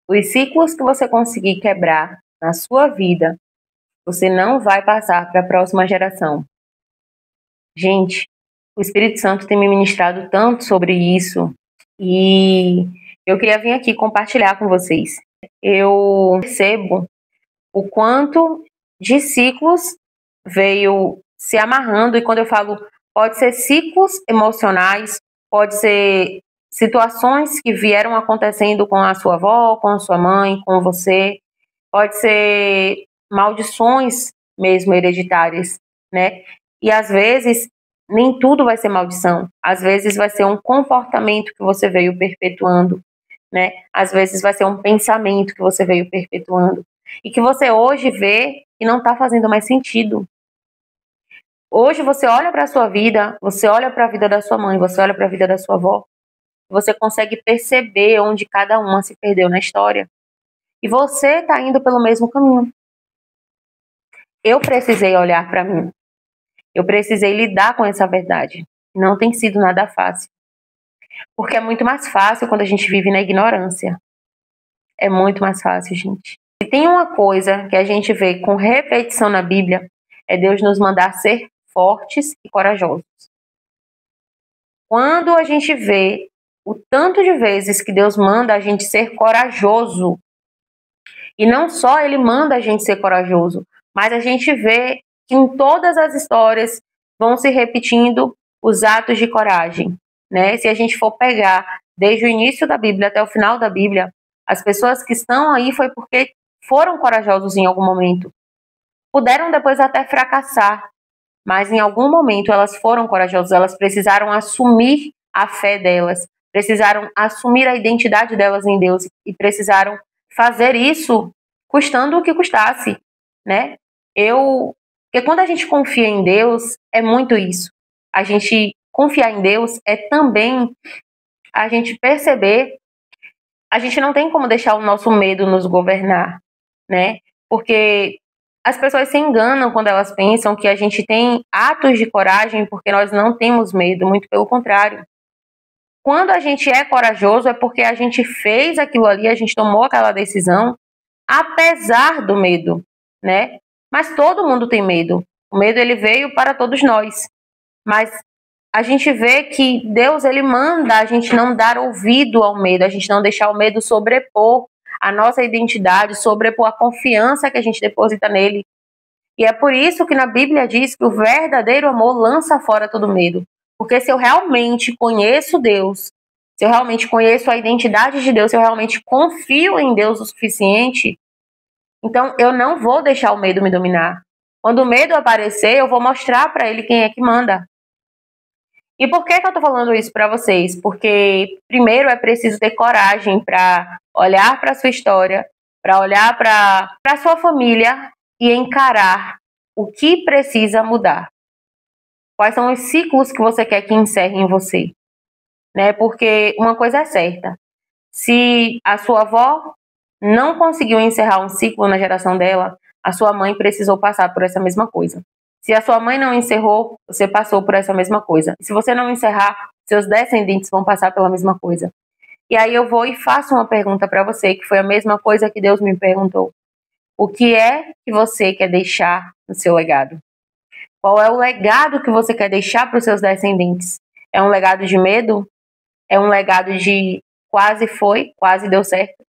Os ciclos que você conseguir quebrar na sua vida, você não vai passar para a próxima geração. Gente, o Espírito Santo tem me ministrado tanto sobre isso e eu queria vir aqui compartilhar com vocês. Eu percebo o quanto de ciclos veio se amarrando, e quando eu falo, pode ser ciclos emocionais, pode ser situações que vieram acontecendo com a sua avó, com a sua mãe, com você, pode ser maldições mesmo hereditárias, né? E às vezes nem tudo vai ser maldição, às vezes vai ser um comportamento que você veio perpetuando, né? Às vezes vai ser um pensamento que você veio perpetuando e que você hoje vê e não está fazendo mais sentido. Hoje você olha para a sua vida, você olha para a vida da sua mãe, você olha para a vida da sua avó, você consegue perceber onde cada uma se perdeu na história. E você está indo pelo mesmo caminho. Eu precisei olhar para mim. Eu precisei lidar com essa verdade. Não tem sido nada fácil. Porque é muito mais fácil quando a gente vive na ignorância. É muito mais fácil, gente. E tem uma coisa que a gente vê com repetição na Bíblia, é Deus nos mandar ser fortes e corajosos. Quando a gente vê o tanto de vezes que Deus manda a gente ser corajoso, e não só Ele manda a gente ser corajoso, mas a gente vê que em todas as histórias vão se repetindo os atos de coragem, né? Se a gente for pegar desde o início da Bíblia até o final da Bíblia, as pessoas que estão aí foi porque foram corajosos em algum momento. Puderam depois até fracassar, mas em algum momento elas foram corajosas, elas precisaram assumir a fé delas, precisaram assumir a identidade delas em Deus e precisaram fazer isso custando o que custasse, né? Porque quando a gente confia em Deus, é muito isso. A gente confiar em Deus é também a gente perceber, a gente não tem como deixar o nosso medo nos governar, né? Porque as pessoas se enganam quando elas pensam que a gente tem atos de coragem porque nós não temos medo, muito pelo contrário. Quando a gente é corajoso é porque a gente fez aquilo ali, a gente tomou aquela decisão, apesar do medo, né? Mas todo mundo tem medo. O medo ele veio para todos nós. Mas a gente vê que Deus ele manda a gente não dar ouvido ao medo, a gente não deixar o medo sobrepor a nossa identidade, sobrepor a confiança que a gente deposita nele. E é por isso que na Bíblia diz que o verdadeiro amor lança fora todo medo. Porque se eu realmente conheço Deus, se eu realmente conheço a identidade de Deus, se eu realmente confio em Deus o suficiente, então eu não vou deixar o medo me dominar. Quando o medo aparecer, eu vou mostrar para ele quem é que manda. E por que eu tô falando isso para vocês? Porque primeiro é preciso ter coragem para olhar para sua história, para olhar para sua família e encarar o que precisa mudar. Quais são os ciclos que você quer que encerre em você? Né? Porque uma coisa é certa, se a sua avó não conseguiu encerrar um ciclo na geração dela, a sua mãe precisou passar por essa mesma coisa. Se a sua mãe não encerrou, você passou por essa mesma coisa. E se você não encerrar, seus descendentes vão passar pela mesma coisa. E aí eu vou e faço uma pergunta para você, que foi a mesma coisa que Deus me perguntou. O que é que você quer deixar no seu legado? Qual é o legado que você quer deixar para os seus descendentes? É um legado de medo? É um legado de quase foi, quase deu certo?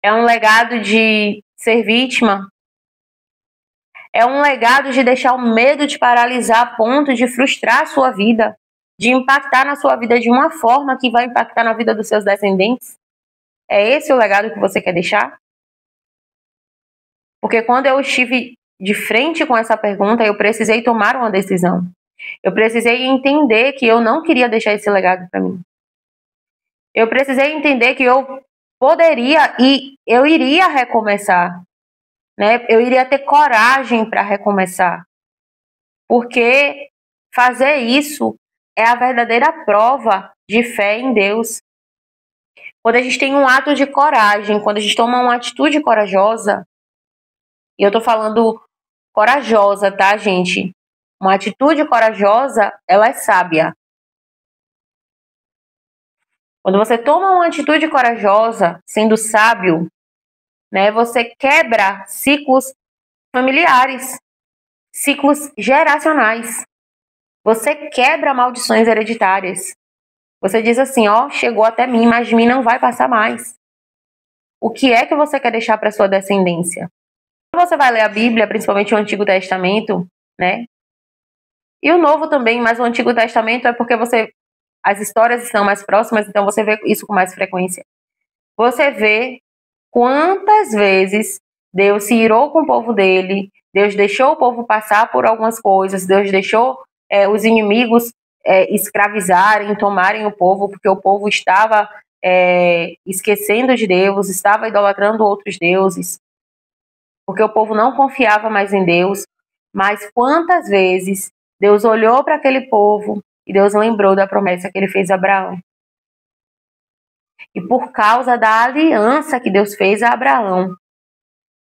É um legado de ser vítima? É um legado de deixar o medo te paralisar a ponto de frustrar a sua vida, de impactar na sua vida de uma forma que vai impactar na vida dos seus descendentes? É esse o legado que você quer deixar? Porque quando eu estive de frente com essa pergunta, eu precisei tomar uma decisão. Eu precisei entender que eu não queria deixar esse legado para mim. Eu precisei entender que eu poderia e eu iria recomeçar, né? Eu iria ter coragem para recomeçar. Porque fazer isso é a verdadeira prova de fé em Deus. Quando a gente tem um ato de coragem, quando a gente toma uma atitude corajosa, e eu tô falando corajosa, tá, gente? Uma atitude corajosa, ela é sábia. Quando você toma uma atitude corajosa, sendo sábio, né, você quebra ciclos familiares, ciclos geracionais. Você quebra maldições hereditárias. Você diz assim, ó, chegou até mim, mas de mim não vai passar mais. O que é que você quer deixar para sua descendência? Quando você vai ler a Bíblia, principalmente o Antigo Testamento, né? E o Novo também, mas o Antigo Testamento é porque as histórias estão mais próximas, então você vê isso com mais frequência. Você vê quantas vezes Deus se irou com o povo dele, Deus deixou o povo passar por algumas coisas, Deus deixou os inimigos escravizarem, tomarem o povo, porque o povo estava esquecendo de Deus, estava idolatrando outros deuses, porque o povo não confiava mais em Deus. Mas quantas vezes Deus olhou para aquele povo e Deus lembrou da promessa que ele fez a Abraão. E por causa da aliança que Deus fez a Abraão,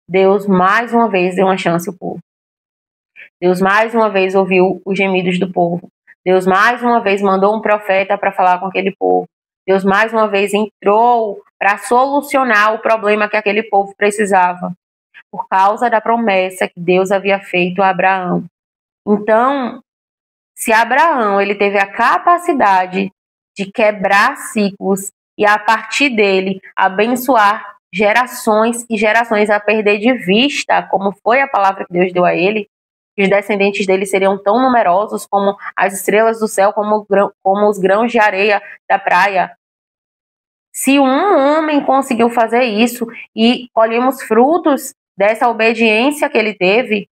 Deus mais uma vez deu uma chance ao povo. Deus mais uma vez ouviu os gemidos do povo. Deus mais uma vez mandou um profeta para falar com aquele povo. Deus mais uma vez entrou para solucionar o problema que aquele povo precisava, por causa da promessa que Deus havia feito a Abraão. Então, se Abraão ele teve a capacidade de quebrar ciclos e a partir dele abençoar gerações e gerações, a perder de vista como foi a palavra que Deus deu a ele, que os descendentes dele seriam tão numerosos como as estrelas do céu, como os grãos de areia da praia. Se um homem conseguiu fazer isso e colhemos frutos dessa obediência que ele teve,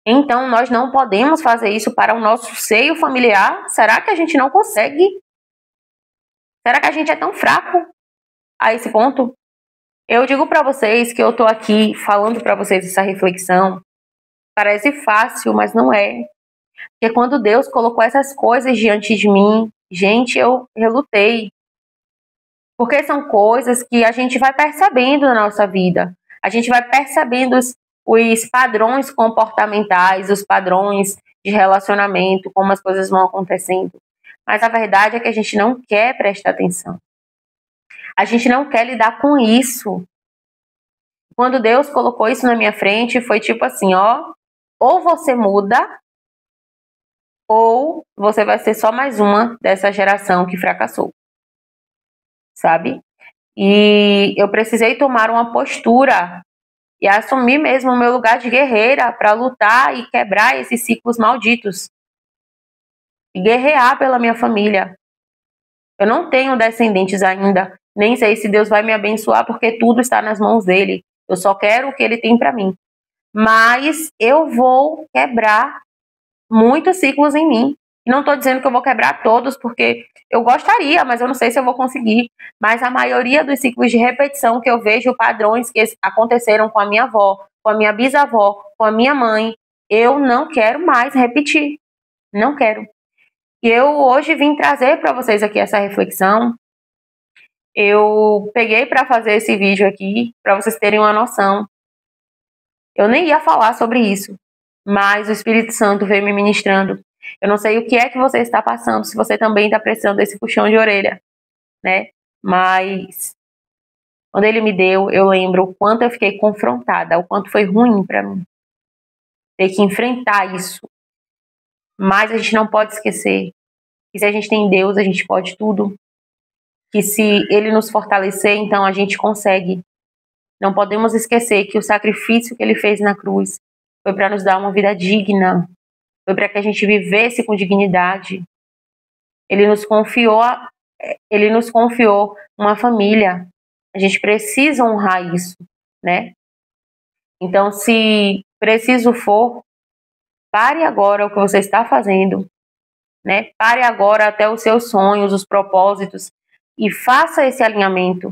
então nós não podemos fazer isso para o nosso seio familiar? Será que a gente não consegue? Será que a gente é tão fraco a esse ponto? Eu digo para vocês que eu estou aqui falando para vocês essa reflexão. Parece fácil, mas não é. Porque quando Deus colocou essas coisas diante de mim, gente, eu relutei. Porque são coisas que a gente vai percebendo na nossa vida. A gente vai percebendo os padrões comportamentais, os padrões de relacionamento, como as coisas vão acontecendo. Mas a verdade é que a gente não quer prestar atenção. A gente não quer lidar com isso. Quando Deus colocou isso na minha frente, foi tipo assim, ó, ou você muda, ou você vai ser só mais uma dessa geração que fracassou. Sabe? E eu precisei tomar uma postura e assumir mesmo o meu lugar de guerreira para lutar e quebrar esses ciclos malditos. E guerrear pela minha família. Eu não tenho descendentes ainda, nem sei se Deus vai me abençoar, porque tudo está nas mãos dele. Eu só quero o que ele tem para mim. Mas eu vou quebrar muitos ciclos em mim. E não estou dizendo que eu vou quebrar todos, porque eu gostaria, mas eu não sei se eu vou conseguir. Mas a maioria dos ciclos de repetição que eu vejo, padrões que aconteceram com a minha avó, com a minha bisavó, com a minha mãe, eu não quero mais repetir. Não quero. E eu hoje vim trazer para vocês aqui essa reflexão. Eu peguei para fazer esse vídeo aqui, para vocês terem uma noção. Eu nem ia falar sobre isso, mas o Espírito Santo veio me ministrando. Eu não sei o que é que você está passando, se você também está precisando desse puxão de orelha, né? Mas quando ele me deu, eu lembro o quanto eu fiquei confrontada, o quanto foi ruim para mim ter que enfrentar isso. Mas a gente não pode esquecer que se a gente tem Deus, a gente pode tudo. Que se ele nos fortalecer, então a gente consegue. Não podemos esquecer que o sacrifício que ele fez na cruz foi para nos dar uma vida digna. Foi para que a gente vivesse com dignidade. Ele nos confiou uma família. A gente precisa honrar isso, né? Então, se preciso for, pare agora o que você está fazendo, né? Pare agora até os seus sonhos, os propósitos, e faça esse alinhamento.